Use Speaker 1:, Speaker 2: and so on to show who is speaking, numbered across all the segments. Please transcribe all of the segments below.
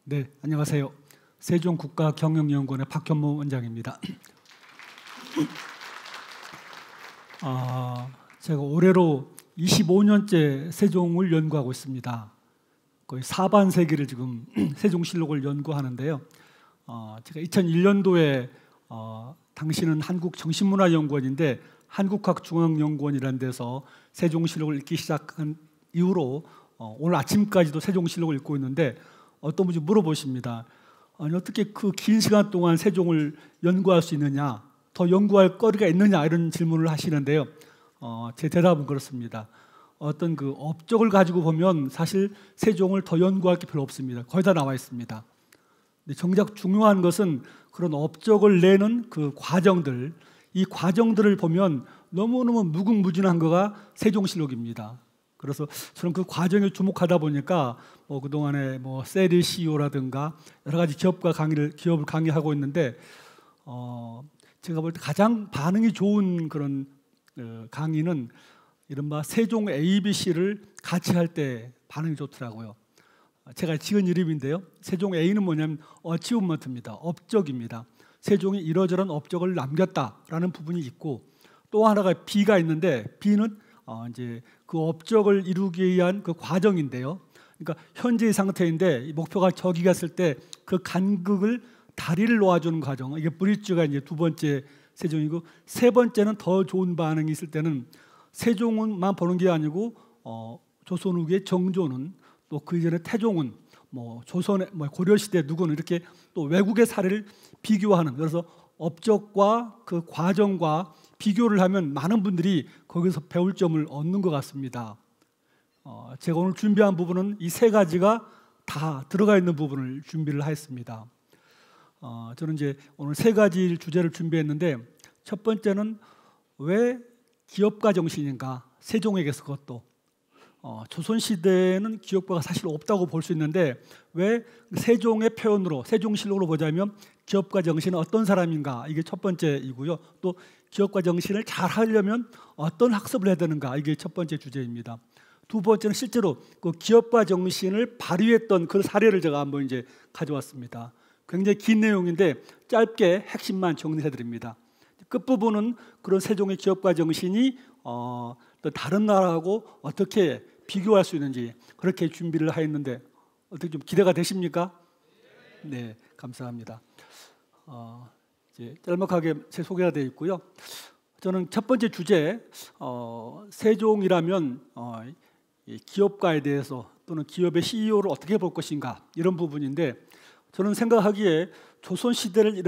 Speaker 1: 네, 안녕하세요. 세종국가경영연구원의 박현모 원장입니다. 제가 올해로 25년째 세종을 연구하고 있습니다. 거의 사반세기를 지금 세종실록을 연구하는데요. 제가 2001년도에 당시는 한국정신문화연구원인데 한국학중앙연구원이라는 데서 세종실록을 읽기 시작한 이후로 오늘 아침까지도 세종실록을 읽고 있는데 어떤 분이 물어보십니다. 아니, 어떻게 그 긴 시간 동안 세종을 연구할 수 있느냐, 더 연구할 거리가 있느냐, 이런 질문을 하시는데요. 제 대답은 그렇습니다. 어떤 그 업적을 가지고 보면 사실 세종을 더 연구할 게 별로 없습니다. 거의 다 나와 있습니다. 근데 정작 중요한 것은 그런 업적을 내는 그 과정들, 이 과정들을 보면 너무너무 무궁무진한 거가 세종실록입니다. 그래서 저는 그 과정에 주목하다 보니까 그동안에 세리 CEO라든가 여러 가지 기업을 강의하고 있는데 제가 볼 때 가장 반응이 좋은 그런 강의는 이른바 세종 ABC를 같이 할 때 반응이 좋더라고요. 제가 지은 이름인데요. 세종 A는 뭐냐면 어치브먼트입니다. 업적입니다. 세종이 이러저런 업적을 남겼다라는 부분이 있고, 또 하나가 B가 있는데 B는 이제 그 업적을 이루기 위한 그 과정인데요. 그러니까 현재의 상태인데 목표가 저기 갔을 때 그 간극을 다리를 놓아주는 과정, 이게 브릿지가 이제 두 번째 세종이고, 세 번째는 더 좋은 반응이 있을 때는 세종만 보는 게 아니고 조선 후기의 정조는, 또 그 이전에 태종은, 조선의 고려 시대 누구는, 이렇게 또 외국의 사례를 비교하는, 그래서 업적과 그 과정과 비교를 하면 많은 분들이 거기서 배울 점을 얻는 것 같습니다. 제가 오늘 준비한 부분은 이 세 가지가 다 들어가 있는 부분을 준비를 했습니다. 저는 이제 오늘 세 가지 주제를 준비했는데, 첫 번째는 왜 기업가 정신인가, 세종에게서. 그것도 조선시대에는 기업가가 사실 없다고 볼 수 있는데 왜 세종의 표현으로, 세종실록으로 보자면 기업가 정신은 어떤 사람인가, 이게 첫 번째이고요. 또 기업가 정신을 잘 하려면 어떤 학습을 해야 되는가, 이게 첫 번째 주제입니다. 두 번째는 실제로 그 기업가 정신을 발휘했던 그 사례를 제가 한번 이제 가져왔습니다. 굉장히 긴 내용인데 짧게 핵심만 정리해 드립니다. 끝부분은 그런 세종의 기업가 정신이 또 다른 나라하고 어떻게 비교할 수 있는지 그렇게 준비를 했는데 어떻게 좀 기대가 되십니까? 네, 감사합니다. 이제 짤막하게 제 소개가 되어 있고요. 저는 첫 번째 주제, 세종이라면 기업가에 대해서 또는 기업의 CEO를 어떻게 볼 것인가, 이런 부분인데, 저는 생각하기에 조선시대를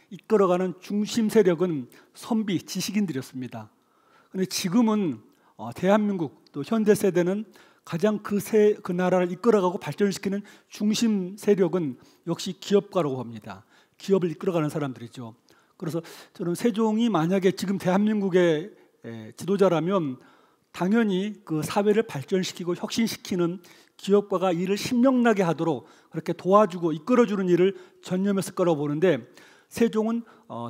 Speaker 1: 이끌어가는 중심 세력은 선비, 지식인들이었습니다. 그런데 지금은 대한민국 또 현대 세대는 가장 그 나라를 이끌어가고 발전시키는 중심 세력은 역시 기업가라고 봅니다. 기업을 이끌어가는 사람들이죠. 그래서 저는 세종이 만약에 지금 대한민국의 지도자라면 당연히 그 사회를 발전시키고 혁신시키는 기업가가 일을 신명나게 하도록 그렇게 도와주고 이끌어주는 일을 전념했을 거라고 보는데, 세종은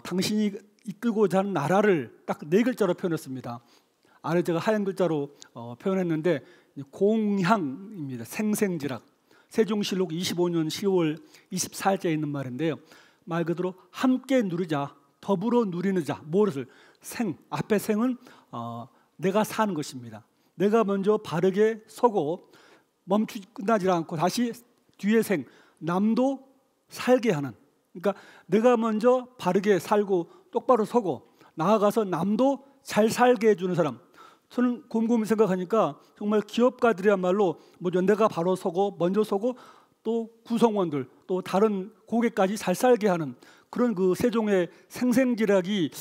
Speaker 1: 당신이 이끌고자 하는 나라를 딱 네 글자로 표현했습니다. 아래 제가 하얀 글자로 표현했는데 공향입니다. 생생지락. 세종실록 25년 10월 24일자에 있는 말인데요. 말 그대로 함께 누리자, 더불어 누리는 자, 무엇을? 생, 앞에 생은 내가 사는 것입니다. 내가 먼저 바르게 서고 끝나지 않고 다시 뒤에 생, 남도 살게 하는, 그러니까 내가 먼저 바르게 살고 똑바로 서고 나아가서 남도 잘 살게 해주는 사람. 저는 곰곰이 생각하니까 정말 기업가들이야말로 먼저 내가 바로 서고 먼저 서고 또 구성원들 또 다른 고객까지 잘 살게 하는 그런 그 세종의 생생지락이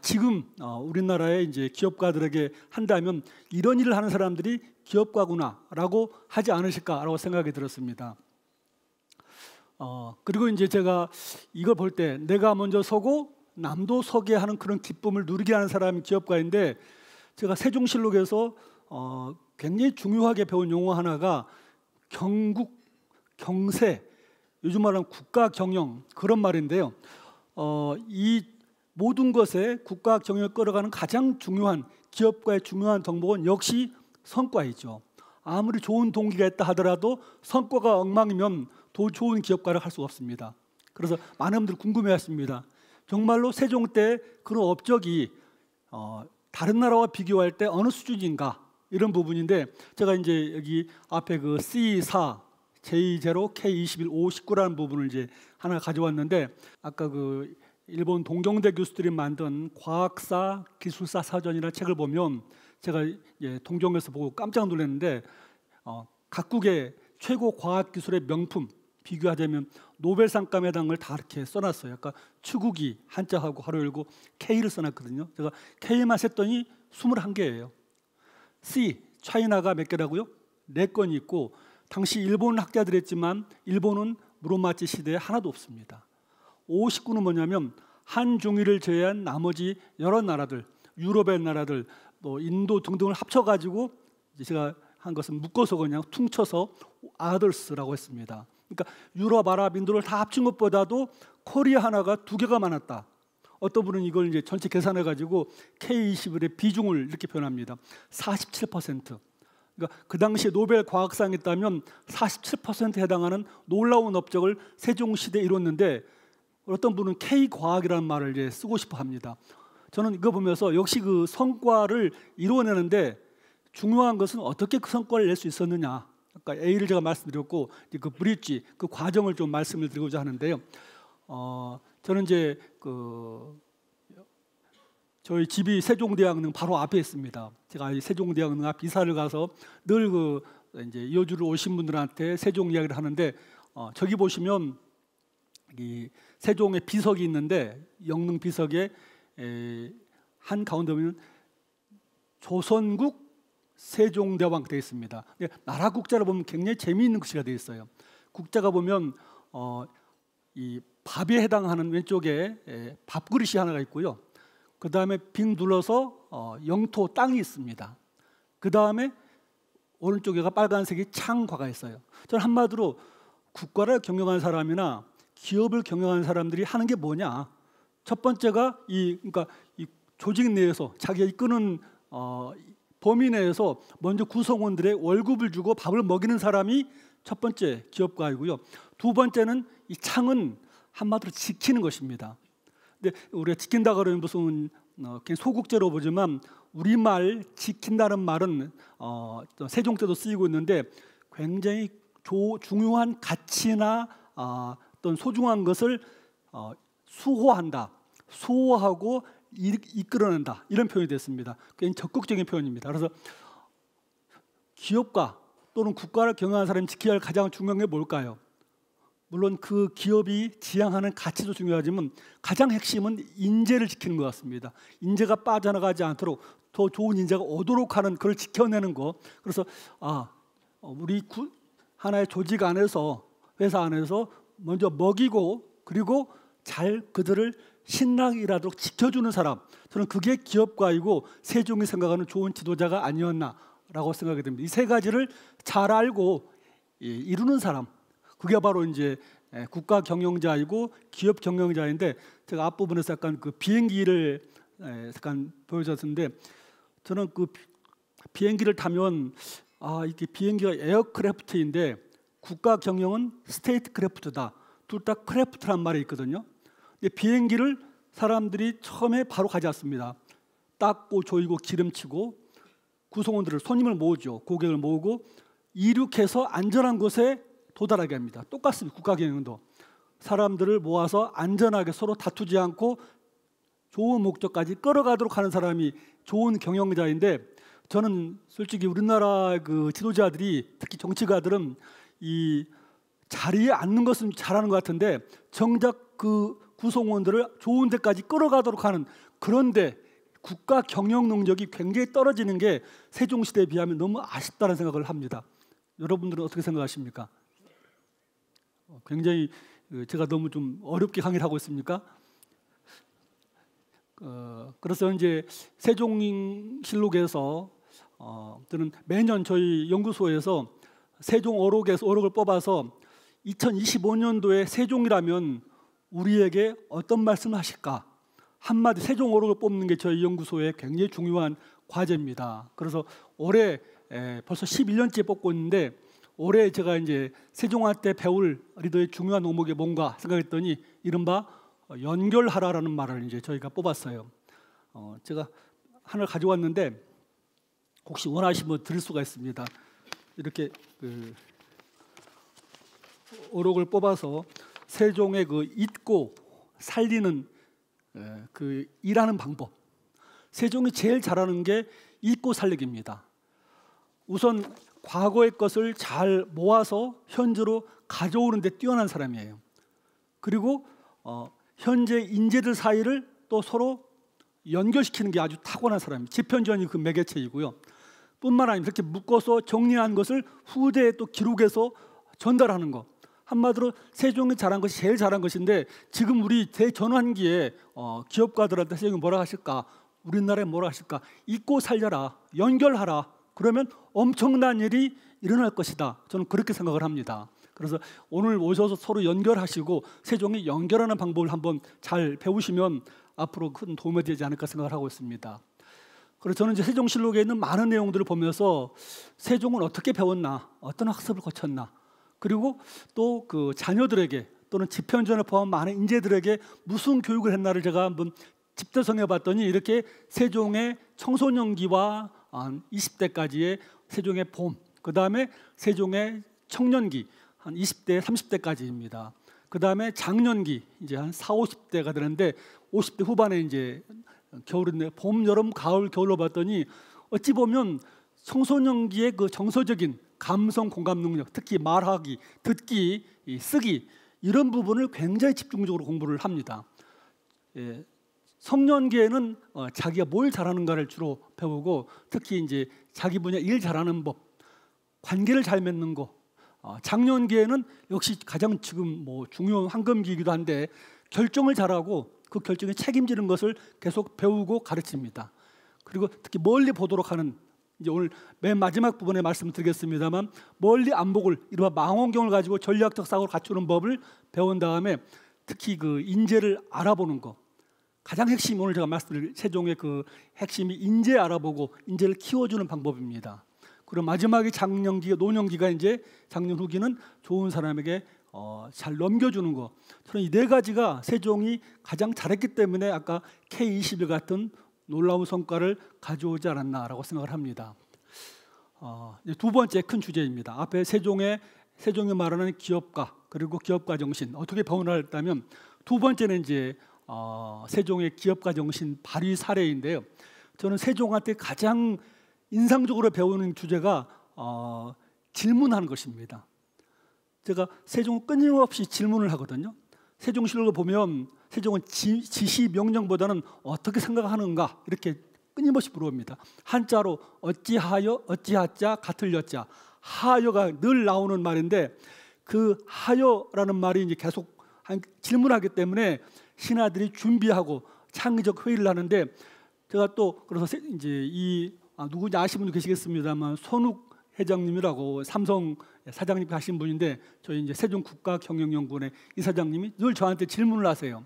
Speaker 1: 지금 우리나라의 이제 기업가들에게 한다면 이런 일을 하는 사람들이 기업가구나라고 하지 않으실까라고 생각이 들었습니다. 그리고 이제 제가 이걸 볼 때 내가 먼저 서고 남도 서게 하는 그런 기쁨을 누리게 하는 사람이 기업가인데, 제가 세종실록에서 굉장히 중요하게 배운 용어 하나가 경국, 경세, 요즘 말하는 국가 경영, 그런 말인데요. 이 모든 것에 국가 경영을 끌어가는 가장 중요한, 기업가의 중요한 덕목은 역시 성과이죠. 아무리 좋은 동기가 있다 하더라도 성과가 엉망이면 더 좋은 기업가를 할 수가 없습니다. 그래서 많은 분들이 궁금해하십니다. 정말로 세종 때 그런 업적이 다른 나라와 비교할 때 어느 수준인가, 이런 부분인데, 제가 이제 여기 앞에 그 C4, J0, K21, O19라는 부분을 이제 하나 가져왔는데, 아까 그 일본 동경대 교수들이 만든 과학사 기술사 사전이라는 책을 보면 제가 동경에서 보고 깜짝 놀랐는데, 각국의 최고 과학 기술의 명품 비교하자면 노벨상감에 해당을 다 이렇게 써놨어요. 아까 추구기 한자하고 하루 열고 K를 써놨거든요. 제가 K만 셌더니 21개예요. C, 차이나가 몇 개라고요? 4건이 있고, 당시 일본 학자들이 했지만 일본은 무로마치 시대에 하나도 없습니다. 59는 뭐냐면 한중일을 제외한 나머지 여러 나라들, 유럽의 나라들, 또 인도 등등을 합쳐가지고 제가 한 것은 묶어서 그냥 퉁쳐서 아더스라고 했습니다. 그러니까 유럽, 아랍, 인도를 다 합친 것보다도 코리아 하나가 2개가 많았다. 어떤 분은 이걸 이제 전체 계산해가지고 K21의 비중을 이렇게 표현합니다. 47%. 그러니까 그 당시에 노벨 과학상이 있다면 47%에 해당하는 놀라운 업적을 세종시대에 이뤘는데, 어떤 분은 K과학이라는 말을 이제 쓰고 싶어 합니다. 저는 이거 보면서 역시 그 성과를 이루어내는데 중요한 것은 어떻게 그 성과를 낼 수 있었느냐. 아까 A를 제가 말씀드렸고, 그 브릿지, 그 과정을 좀 말씀을 드리고자 하는데요. 저는 이제 저희 집이 세종대왕릉 바로 앞에 있습니다. 제가 이 세종대왕릉 앞 이사를 가서 늘 이제 이어주러 오신 분들한테 세종 이야기를 하는데, 저기 보시면 이 세종의 비석이 있는데, 영릉 비석에 한 가운데 보면 조선국 세종대왕 되어 있습니다. 나라 국자를 보면 굉장히 재미있는 글씨가 되어 있어요. 국자가 보면 이 밥에 해당하는 왼쪽에 밥그릇이 하나가 있고요. 그 다음에 빙 둘러서 영토 땅이 있습니다. 그 다음에 오른쪽에가 빨간색이 창과가 있어요. 저는 한마디로 국가를 경영하는 사람이나 기업을 경영하는 사람들이 하는 게 뭐냐. 첫 번째가 그러니까 이 조직 내에서 자기가 이끄는 범위 내에서 먼저 구성원들의 월급을 주고 밥을 먹이는 사람이 첫 번째 기업가이고요. 두 번째는 이 창은 한마디로 지키는 것입니다. 근데 우리가 지킨다 그러면 무슨 그냥 소국제로 보지만, 우리말 지킨다는 말은 세종 때도 쓰이고 있는데 굉장히 중요한 가치나 어떤 소중한 것을 수호한다, 수호하고 이끌어낸다, 이런 표현이 됐습니다. 굉장히 적극적인 표현입니다. 그래서 기업가 또는 국가를 경영하는 사람이 지켜야 할 가장 중요한 게 뭘까요? 물론 그 기업이 지향하는 가치도 중요하지만 가장 핵심은 인재를 지키는 것 같습니다. 인재가 빠져나가지 않도록 더 좋은 인재가 오도록 하는, 그걸 지켜내는 거. 그래서 우리 하나의 조직 안에서, 회사 안에서 먼저 먹이고, 그리고 잘 그들을 신나게 일하도록 지켜주는 사람, 저는 그게 기업가이고 세종이 생각하는 좋은 지도자가 아니었나라고 생각이 됩니다. 이 세 가지를 잘 알고 이루는 사람, 그게 바로 이제 국가 경영자이고 기업 경영자인데, 제가 앞부분에서 약간 그 비행기를 약간 보여줬는데, 저는 그 비행기를 타면 이게 비행기가 에어크래프트인데 국가 경영은 스테이트 크래프트다. 둘 다 크래프트란 말이 있거든요. 근데 비행기를 사람들이 처음에 바로 가지 않습니다. 닦고 조이고 기름치고 구성원들을, 손님을 모으죠. 고객을 모으고 이륙해서 안전한 곳에 도달하게 합니다. 똑같습니다. 국가 경영도 사람들을 모아서 안전하게 서로 다투지 않고 좋은 목적까지 끌어가도록 하는 사람이 좋은 경영자인데, 저는 솔직히 우리나라 그 지도자들이, 특히 정치가들은 이 자리에 앉는 것은 잘하는 것 같은데 정작 그 구성원들을 좋은 데까지 끌어가도록 하는, 그런데 국가 경영 능력이 굉장히 떨어지는 게 세종시대에 비하면 너무 아쉽다는 생각을 합니다. 여러분들은 어떻게 생각하십니까? 굉장히 제가 너무 좀 어렵게 강의를 하고 있습니까? 그래서 이제 세종실록에서 저는 매년 저희 연구소에서 세종 어록을 뽑아서 2025년도에 세종이라면 우리에게 어떤 말씀을 하실까? 한마디 세종 어록을 뽑는 게 저희 연구소의 굉장히 중요한 과제입니다. 그래서 올해 벌써 11년째 뽑고 있는데, 올해 제가 이제 세종한테 배울 리더의 중요한 오목이 뭔가 생각했더니 이른바 연결하라라는 말을 이제 저희가 뽑았어요. 제가 하나를 가져왔는데 혹시 원하시면 들을 수가 있습니다. 이렇게 그 어록을 뽑아서 세종의 그 잊고 살리는 그 일하는 방법. 세종이 제일 잘하는 게 잊고 살리기입니다. 우선 과거의 것을 잘 모아서 현재로 가져오는 데 뛰어난 사람이에요. 그리고 현재 인재들 사이를 또 서로 연결시키는 게 아주 타고난 사람이에요. 집현전이 그 매개체이고요. 뿐만 아니라 이렇게 묶어서 정리한 것을 후대에 또 기록해서 전달하는 것. 한마디로 세종이 잘한 것이 제일 잘한 것인데 지금 우리 대전환기에 기업가들한테 세종이 뭐라 하실까? 우리나라에 뭐라 하실까? 잊고 살려라, 연결하라. 그러면 엄청난 일이 일어날 것이다. 저는 그렇게 생각을 합니다. 그래서 오늘 오셔서 서로 연결하시고 세종이 연결하는 방법을 한번 잘 배우시면 앞으로 큰 도움이 되지 않을까 생각을 하고 있습니다. 그래서 저는 이제 세종실록에 있는 많은 내용들을 보면서 세종은 어떻게 배웠나, 어떤 학습을 거쳤나, 그리고 또 그 자녀들에게 또는 집현전을 포함한 많은 인재들에게 무슨 교육을 했나를 제가 한번 집대성해 봤더니 이렇게 세종의 청소년기와 20대까지의 세종의 봄, 그 다음에 세종의 청년기 한 20대, 30대까지입니다. 그 다음에 장년기 이제 한 40, 50대가 되는데 50대 후반에 이제 겨울인데 봄, 여름, 가을, 겨울로 봤더니 어찌 보면 청소년기의 그 정서적인 감성 공감 능력, 특히 말하기, 듣기, 쓰기 이런 부분을 굉장히 집중적으로 공부를 합니다. 성년기에는 자기가 뭘 잘하는가를 주로 배우고 특히 이제 자기 분야 일 잘하는 법, 관계를 잘 맺는 거. 장년기에는 역시 가장 지금 뭐 중요한 황금기이기도 한데 결정을 잘하고 그 결정에 책임지는 것을 계속 배우고 가르칩니다. 그리고 특히 멀리 보도록 하는 이제 오늘 맨 마지막 부분에 말씀드리겠습니다만 멀리 안목을 이른바 망원경을 가지고 전략적 사고를 갖추는 법을 배운 다음에 특히 그 인재를 알아보는 거 가장 핵심 오늘 제가 말씀드릴 세종의 그 핵심이 인재 알아보고 인재를 키워주는 방법입니다. 그리고 마지막에 장년기, 노년기가 이제 장년 후기는 좋은 사람에게 잘 넘겨주는 거. 저는 이 네 가지가 세종이 가장 잘했기 때문에 아까 K21 같은 놀라운 성과를 가져오지 않았나라고 생각을 합니다. 두 번째 큰 주제입니다. 앞에 세종이 말하는 기업가 그리고 기업가 정신 어떻게 배워나갔다면 두 번째는 이제 세종의 기업가 정신 발휘 사례인데요. 저는 세종한테 가장 인상적으로 배우는 주제가 질문하는 것입니다. 제가 세종은 끊임없이 질문을 하거든요. 세종실록을 보면 세종은 지시 명령보다는 어떻게 생각하는가 이렇게 끊임없이 물어봅니다. 한자로 어찌하여, 어찌하자, 같을 여자, 하여가 늘 나오는 말인데 그 하여라는 말이 이제 계속 질문하기 때문에 신하들이 준비하고 창의적 회의를 하는데 제가 또 그래서 이제 누구지 아시는 분도 계시겠습니다만 손욱 회장님이라고 삼성 사장님 하신 분인데 저희 이제 세종국가경영연구원의 이 사장님이 늘 저한테 질문을 하세요.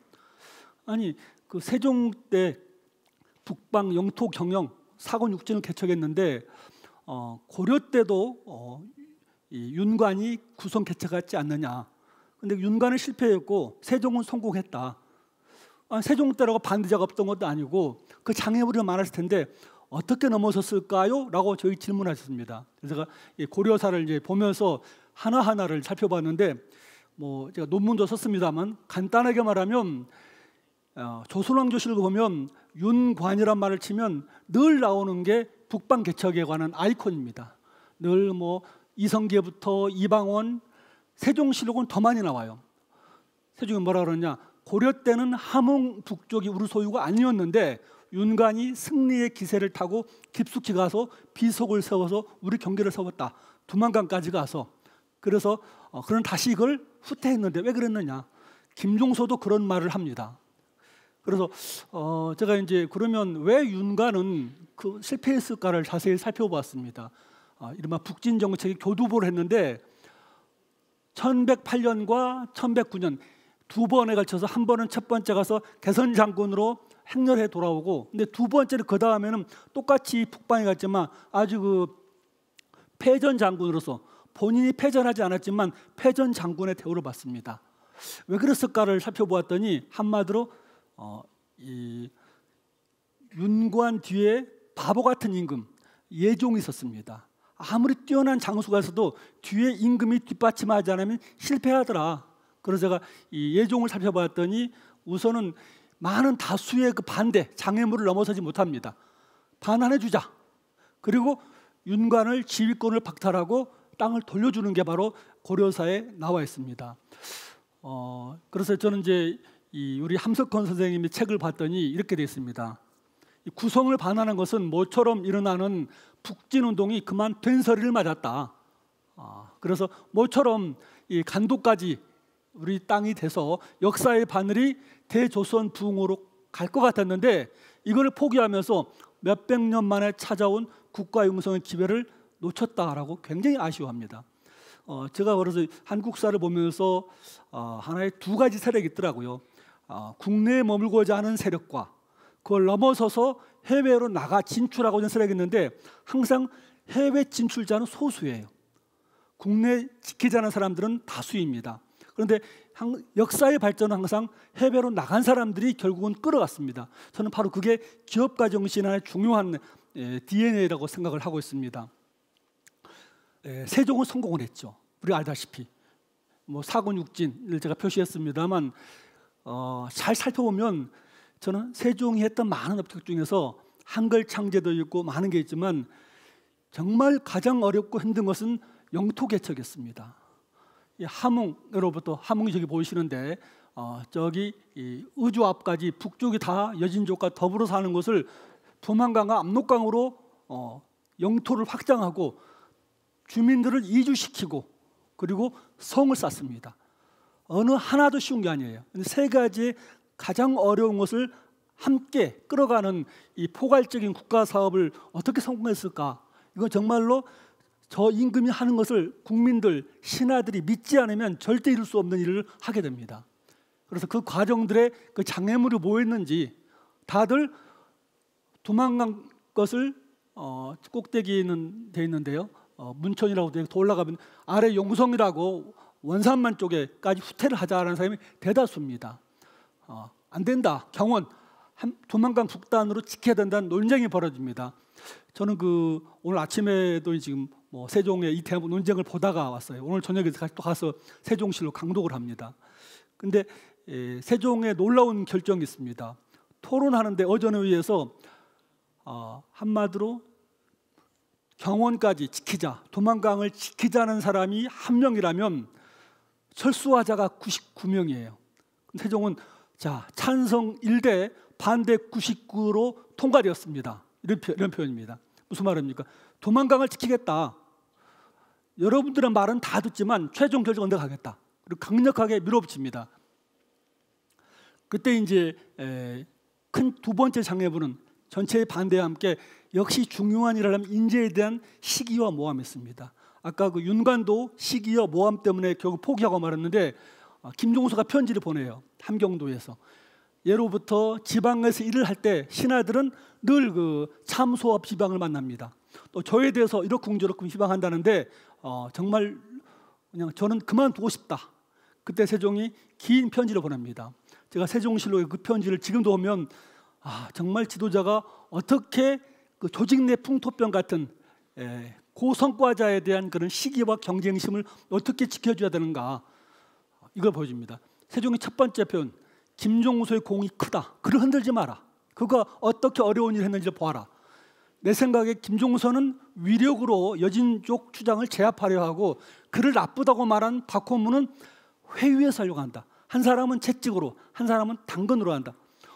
Speaker 1: 아니 그 세종 때 북방 영토 경영 사권 육진을 개척했는데 고려 때도 이 윤관이 구성 개척하지 않느냐. 근데 윤관은 실패했고 세종은 성공했다. 세종 때라고 반대자가 없던 것도 아니고 그 장애물이 많았을 텐데 어떻게 넘어섰을까요? 라고 저희 질문하셨습니다. 그래서 제가 고려사를 이제 보면서 하나하나를 살펴봤는데 뭐 제가 논문도 썼습니다만 간단하게 말하면 조선왕조실을 보면 윤관이란 말을 치면 늘 나오는 게 북방 개척에 관한 아이콘입니다. 늘 뭐 이성계부터 이방원, 세종실록은 더 많이 나와요. 세종이 뭐라 그러냐? 고려 때는 함흥 북쪽이 우리 소유가 아니었는데 윤관이 승리의 기세를 타고 깊숙이 가서 비속을 세워서 우리 경계를 세웠다. 두만강까지 가서 그래서 그는 다시 이걸 후퇴했는데 왜 그랬느냐? 김종서도 그런 말을 합니다. 그래서 제가 이제 그러면 왜 윤관은 그 실패했을까를 자세히 살펴보았습니다. 이른바 북진 정책이 교두보를 했는데 1108년과 1109년 두 번에 걸쳐서 한 번은 첫 번째 가서 개선 장군으로 행렬해 돌아오고 근데 두 번째는 그 다음에는 똑같이 북방에 갔지만 아주 그 패전 장군으로서 본인이 패전하지 않았지만 패전 장군의 대우를 받습니다. 왜 그랬을까를 살펴보았더니 한마디로 이 윤관 뒤에 바보 같은 임금, 예종이 있었습니다. 아무리 뛰어난 장수가 있어도 뒤에 임금이 뒷받침하지 않으면 실패하더라. 그래서 제가 이 예종을 살펴봤더니 우선은 많은 다수의 그 반대, 장애물을 넘어서지 못합니다. 반환해주자. 그리고 윤관을 지휘권을 박탈하고 땅을 돌려주는 게 바로 고려사에 나와 있습니다. 그래서 저는 이제 우리 함석헌 선생님의 책을 봤더니 이렇게 되어 있습니다. 구성을 반환한 것은 모처럼 일어나는 북진운동이 그만 된서리를 맞았다. 그래서 모처럼 이 간도까지 우리 땅이 돼서 역사의 바늘이 대조선 부흥으로 갈 것 같았는데 이걸 포기하면서 몇백 년 만에 찾아온 국가 융성의 기회를 놓쳤다라고 굉장히 아쉬워합니다. 제가 그래서 한국사를 보면서 하나의 두 가지 세력이 있더라고요. 국내에 머물고자 하는 세력과 그걸 넘어서서 해외로 나가 진출하고자 하는 세력이 있는데 항상 해외 진출자는 소수예요. 국내 지키자는 사람들은 다수입니다. 그런데 역사의 발전은 항상 해외로 나간 사람들이 결국은 끌어갔습니다. 저는 바로 그게 기업가 정신 하나의 중요한 DNA라고 생각을 하고 있습니다. 세종은 성공을 했죠. 우리가 알다시피 사군육진을 제가 표시했습니다만 잘 살펴보면 저는 세종이 했던 많은 업적 중에서 한글 창제도 있고 많은 게 있지만 정말 가장 어렵고 힘든 것은 영토 개척이었습니다. 함흥으로부터 함흥이 저기 보이시는데 저기 의주 앞까지 북쪽이 다 여진족과 더불어 사는 것을 두만강과 압록강으로 영토를 확장하고 주민들을 이주시키고 그리고 성을 쌓습니다. 어느 하나도 쉬운 게 아니에요. 근데 세 가지의 가장 어려운 것을 함께 끌어가는 이 포괄적인 국가 사업을 어떻게 성공했을까? 이건 정말로 저 임금이 하는 것을 국민들, 신하들이 믿지 않으면 절대 이룰 수 없는 일을 하게 됩니다. 그래서 그 과정들에 그 장애물이 뭐였는지 다들 두만강 것을 꼭대기에는 돼 있는데요. 문천이라고 되어 올라가면 아래 용성이라고 원산만 쪽에까지 후퇴를 하자라는 사람이 대다수입니다. 안 된다. 경원 두만강 북단으로 지켜야 된다는 논쟁이 벌어집니다. 저는 오늘 아침에도 지금 세종의 이 대학 논쟁을 보다가 왔어요. 오늘 저녁에 또 가서 세종실로 강독을 합니다. 근데 세종의 놀라운 결정이 있습니다. 토론하는데 어전에 의해서 한마디로 경원까지 지키자, 두만강을 지키자는 사람이 한 명이라면 철수하자가 99명이에요. 세종은 찬성 1대 반대 99로 통과되었습니다. 이런 표현입니다. 무슨 말입니까? 두만강을 지키겠다. 여러분들의 말은 다 듣지만 최종 결정은 내가 하겠다. 그리고 강력하게 밀어붙입니다. 그때 이제 큰 두 번째 장애물은 전체의 반대와 함께 역시 중요한 일을 하면 인재에 대한 시기와 모함이었습니다. 아까 윤관도 시기와 모함 때문에 결국 포기하고 말았는데 김종서가 편지를 보내요. 함경도에서. 예로부터 지방에서 일을 할 때 신하들은 늘 참소와 비방을 만납니다. 또 저에 대해서 이러쿵저러쿵 비방한다는데 정말 그냥 저는 그만두고 싶다. 그때 세종이 긴 편지를 보냅니다. 제가 세종실록의 그 편지를 지금도 보면 정말 지도자가 어떻게 그 조직 내 풍토병 같은 고성과자에 대한 그런 시기와 경쟁심을 어떻게 지켜줘야 되는가 이걸 보여줍니다. 세종의 첫 번째 표현, 김종서의 공이 크다. 그를 흔들지 마라. 그가 어떻게 어려운 일을 했는지를 보아라. 내 생각에 김종서는 위력으로 여진족 추장을 제압하려 하고 그를 나쁘다고 말한 박호문은 회유해서 하려고 한다. 한 사람은 채찍으로, 한 사람은 당근으로 한다.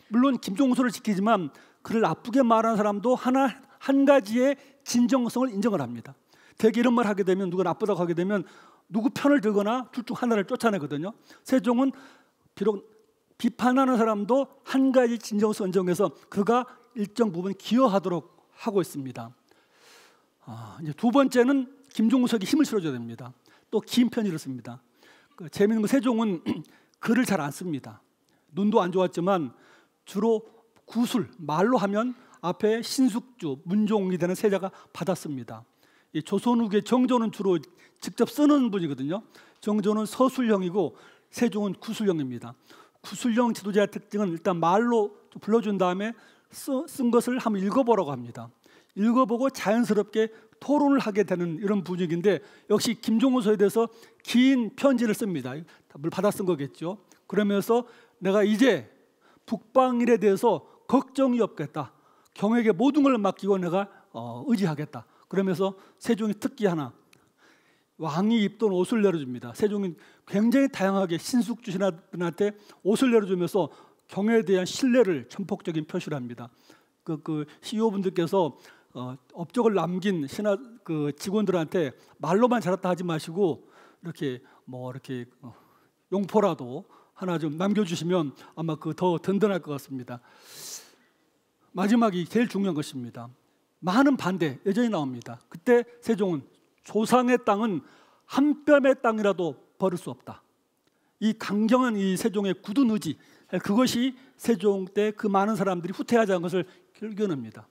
Speaker 1: 물론 김종서를 지키지만 그를 나쁘게 말하는 사람도 한 가지의 진정성을 인정을 합니다. 대개 이런 말 하게 되면 누가 나쁘다고 하게 되면 누구 편을 들거나 둘 중 하나를 쫓아내거든요. 세종은 비록 비판하는 사람도 한 가지 진정성 인정해서 그가 일정 부분 기여하도록 하고 있습니다. 이제 두 번째는 김종석이 힘을 실어줘야 됩니다. 또 긴 편지를 씁니다. 재미있는 건 세종은 글을 잘 안 씁니다. 눈도 안 좋았지만 주로 구술, 말로 하면 앞에 신숙주, 문종이 되는 세자가 받았습니다. 이 조선 후기의 정조는 주로 직접 쓰는 분이거든요. 정조는 서술형이고 세종은 구술형입니다. 구술형 지도자의 특징은 일단 말로 불러준 다음에 쓴 것을 한번 읽어보라고 합니다. 읽어보고 자연스럽게 토론을 하게 되는 이런 분위기인데, 역시 김종호서에 대해서 긴 편지를 씁니다. 답을 받아 쓴 거겠죠. 그러면서 내가 이제 북방일에 대해서 걱정이 없겠다. 경에게 모든 걸 맡기고 내가 의지하겠다. 그러면서 세종이 특기 하나, 왕이 입던 옷을 내려줍니다. 세종이 굉장히 다양하게 신숙주신하들한테 옷을 내려주면서 경에 대한 신뢰를 전폭적인 표시를 합니다. 그 CEO분들께서 업적을 남긴 직원들한테 말로만 잘했다 하지 마시고 이렇게 용포라도 하나 좀 남겨주시면 아마 더 든든할 것 같습니다. 마지막이 제일 중요한 것입니다. 많은 반대 여전히 나옵니다. 그때 세종은 조상의 땅은 한 뼘의 땅이라도 버릴 수 없다. 이 강경한 이 세종의 굳은 의지, 그것이 세종 때 그 많은 사람들이 후퇴하지 않은 것을 결견합니다.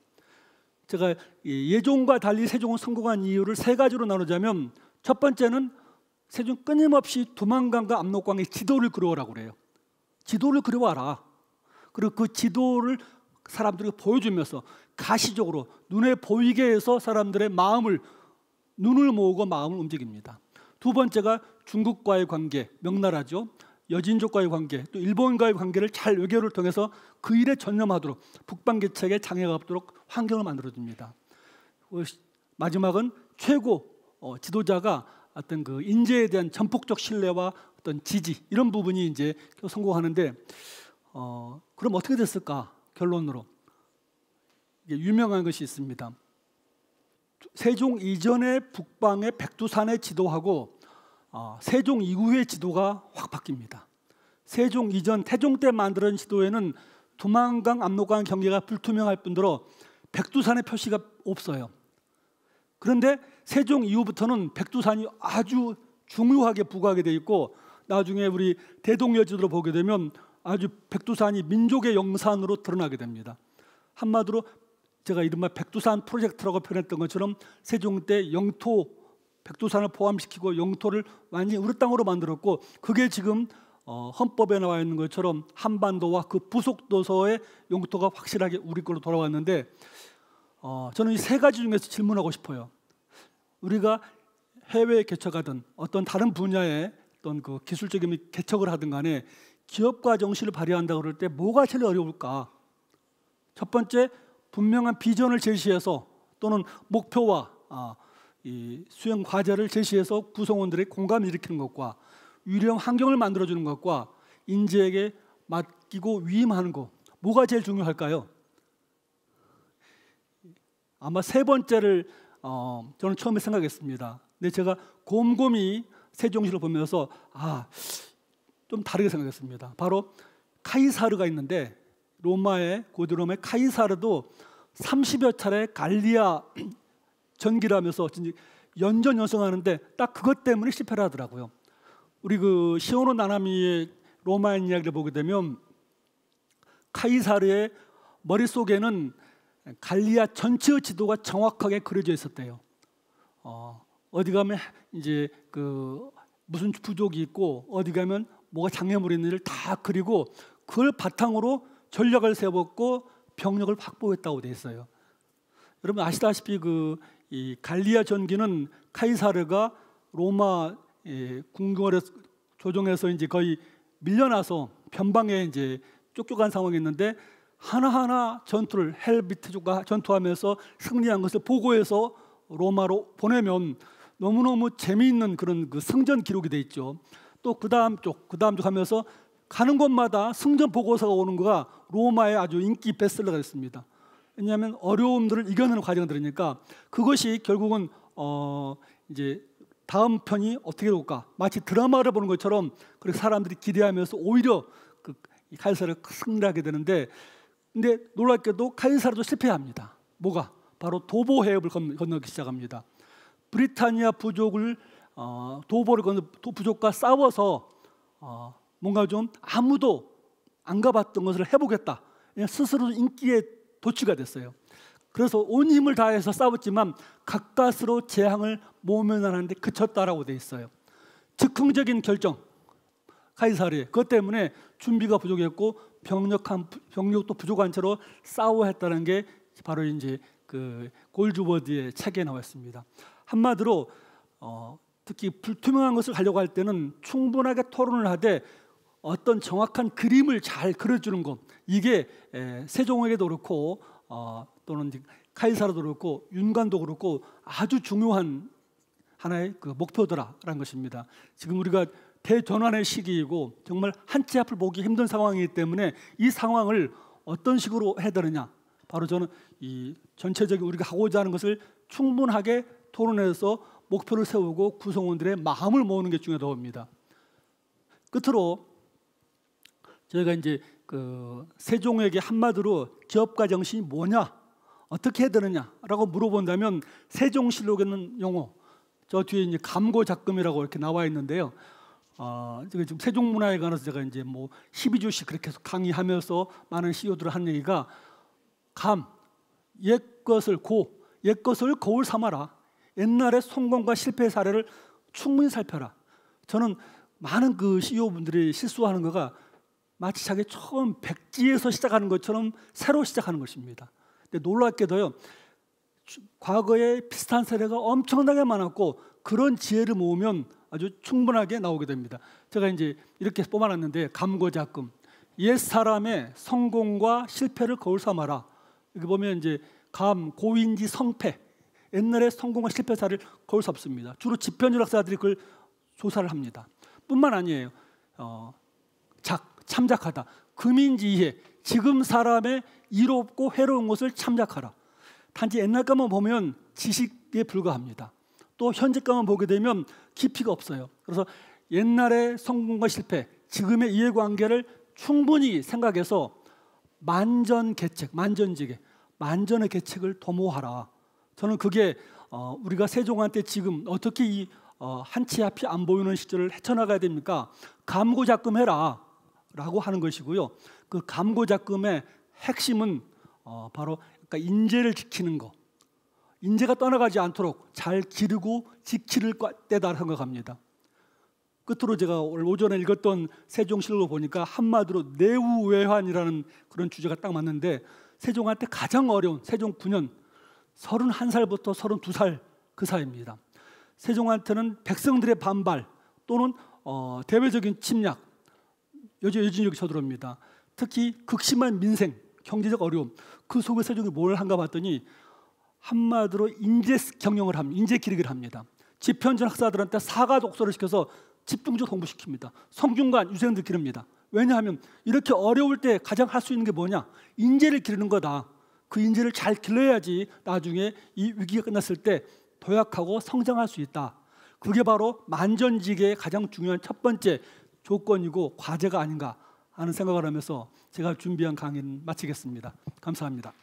Speaker 1: 제가 예종과 달리 세종은 성공한 이유를 세 가지로 나누자면, 첫 번째는 세종 끊임없이 두만강과 압록강의 지도를 그려오라고 그래요. 지도를 그려와라. 그리고 그 지도를 사람들에게 보여주면서 가시적으로 눈에 보이게 해서 사람들의 눈을 모으고 마음을 움직입니다. 두 번째가 중국과의 관계, 명나라죠. 여진족과의 관계, 또 일본과의 관계를 잘 외교를 통해서 그 일에 전념하도록, 북방 개척에 장애가 없도록 환경을 만들어줍니다. 마지막은 최고 지도자가 어떤 그 인재에 대한 전폭적 신뢰와 어떤 지지, 이런 부분이 이제 성공하는데, 그럼 어떻게 됐을까? 결론으로 이게 유명한 것이 있습니다. 세종 이전의 북방의 백두산의 지도하고 세종 이후의 지도가 확 바뀝니다. 세종 이전 태종 때 만들어진 지도에는 두만강, 압록강 경계가 불투명할 뿐더러 백두산의 표시가 없어요. 그런데 세종 이후부터는 백두산이 아주 중요하게 부각하게 돼 있고, 나중에 우리 대동여 지도를 보게 되면 아주 백두산이 민족의 영산으로 드러나게 됩니다. 한마디로 제가 이른바 백두산 프로젝트라고 표현했던 것처럼 세종 때 영토, 백두산을 포함시키고 영토를 완전히 우리 땅으로 만들었고, 그게 지금 헌법에 나와 있는 것처럼 한반도와 그 부속도서의 영토가 확실하게 우리 걸로 돌아왔는데, 저는 이 세 가지 중에서 질문하고 싶어요. 우리가 해외에 개척하든 어떤 다른 분야의 어떤 그 기술적인 개척을 하든 간에 기업가 정신을 발휘한다고 그럴 때 뭐가 제일 어려울까? 첫 번째, 분명한 비전을 제시해서 또는 목표와 이 수행 과제를 제시해서 구성원들의 공감을 일으키는 것과 유리한 환경을 만들어주는 것과 인재에게 맡기고 위임하는 것, 뭐가 제일 중요할까요? 아마 세 번째를 저는 처음에 생각했습니다. 근데 제가 곰곰이 세종시를 보면서 좀 다르게 생각했습니다. 바로 카이사르가 있는데, 로마의 고대 로마의 카이사르도 30여 차례 갈리아 전기를 하면서 연전연승하는데 딱 그것 때문에 실패를 하더라고요. 우리 그 시오노 나나미의 로마인 이야기를 보게 되면 카이사르의 머릿속에는 갈리아 전체의 지도가 정확하게 그려져 있었대요. 어디 가면 이제 그 무슨 부족이 있고 어디 가면 뭐가 장애물이 있는지를 다 그리고 그걸 바탕으로 전략을 세웠고 병력을 확보했다고 돼 있어요. 여러분 아시다시피 이 갈리아 전기는 카이사르가 로마 궁궐에 조정해서 이제 거의 밀려나서 변방에 이제 쫓겨간 상황이었는데, 하나하나 전투를 헬비트족과 전투하면서 승리한 것을 보고해서 로마로 보내면 너무너무 재미있는 그런 그 승전 기록이 돼 있죠. 또 그 다음 쪽 하면서 가는 곳마다 승전 보고서가 오는 거가 로마의 아주 인기 베스트셀러가 됐습니다. 왜냐하면 어려움들을 이겨내는 과정을 들으니까 그것이 결국은 이제 다음 편이 어떻게 될까, 마치 드라마를 보는 것처럼 그렇게 사람들이 기대하면서 오히려 그 카이사르가 승리하게 되는데, 근데 놀랍게도 카이사르도 실패합니다. 뭐가? 바로 도보 해협을 건너기 시작합니다. 브리타니아 부족을 도보를 건너 부족과 싸워서 뭔가 좀 아무도 안 가봤던 것을 해보겠다. 그냥 스스로 인기에 도취가 됐어요. 그래서 온 힘을 다해서 싸웠지만 가까스로 재앙을 모면하는데 그쳤다라고 돼 있어요. 즉흥적인 결정, 카이사르. 그것 때문에 준비가 부족했고 병력도 부족한 채로 싸워야 했다는 게 바로 이제 그 골드워드의 책에 나와 있습니다. 한마디로 특히 불투명한 것을 가려고 할 때는 충분하게 토론을 하되 어떤 정확한 그림을 잘 그려주는 것, 이게 세종에게도 그렇고 또는 카이사르도 그렇고 윤관도 그렇고 아주 중요한 하나의 그 목표더라라는 것입니다. 지금 우리가 대전환의 시기이고 정말 한 치 앞을 보기 힘든 상황이기 때문에 이 상황을 어떤 식으로 해야 되느냐, 바로 저는 이 전체적인 우리가 하고자 하는 것을 충분하게 토론해서 목표를 세우고 구성원들의 마음을 모으는 게 중요하다고 봅니다. 끝으로 저희가 이제 그 세종에게 한마디로 기업가 정신이 뭐냐, 어떻게 해야 되느냐라고 물어본다면 세종실록에는 용어, 저 뒤에 이제 감고작금이라고 이렇게 나와 있는데요. 제가 지금 세종문화에 관해서 제가 이제 뭐 12주씩 그렇게 해서 강의하면서 많은 CEO들을 한 얘기가 옛것을 거울 삼아라. 옛날의 성공과 실패 사례를 충분히 살펴라. 저는 많은 그 CEO분들이 실수하는 거가 마치 자기 처음 백지에서 시작하는 것처럼 새로 시작하는 것입니다. 근데 놀랍게도요, 과거에 비슷한 사례가 엄청나게 많았고 그런 지혜를 모으면 아주 충분하게 나오게 됩니다. 제가 이제 이렇게 뽑아놨는데, 감고작금, 옛 사람의 성공과 실패를 거울 삼아라. 여기 보면 이제 고인지 성패, 옛날의 성공과 실패 사례를 거울 삼습니다. 주로 집현율학사들이 그걸 조사를 합니다. 뿐만 아니에요. 참작하다, 금인지이해, 지금 사람의 이롭고 해로운 것을 참작하라. 단지 옛날 것만 보면 지식에 불과합니다. 또 현재 것만 보게 되면 깊이가 없어요. 그래서 옛날의 성공과 실패, 지금의 이해관계를 충분히 생각해서 만전의 계책을 도모하라. 저는 그게 우리가 세종한테 지금 어떻게 이 한 치 앞이 안 보이는 시절을 헤쳐나가야 됩니까? 감고작금해라 라고 하는 것이고요. 그 감고작금의 핵심은 바로 인재를 지키는 것, 인재가 떠나가지 않도록 잘 기르고 지킬 때다 생각합니다. 끝으로 제가 오늘 오전에 읽었던 세종실록을 보니까 한마디로 내우외환이라는 그런 주제가 딱 맞는데, 세종한테 가장 어려운 세종 9년 31살부터 32살 그 사이입니다. 세종한테는 백성들의 반발 또는 대외적인 침략, 여진력이 쳐들어옵니다. 특히 극심한 민생, 경제적 어려움, 그 속에 세종이 뭘 한가 봤더니 한마디로 인재 경영을 합니다. 인재 기르기를 합니다. 집현전 학사들한테 사가 독서를 시켜서 집중적으로 공부시킵니다. 성균관 유생들 기릅니다. 왜냐하면 이렇게 어려울 때 가장 할 수 있는 게 뭐냐? 인재를 기르는 거다. 그 인재를 잘 길러야지 나중에 이 위기가 끝났을 때 도약하고 성장할 수 있다. 그게 바로 만전지기의 가장 중요한 첫 번째 조건이고 과제가 아닌가 하는 생각을 하면서 제가 준비한 강의는 마치겠습니다. 감사합니다.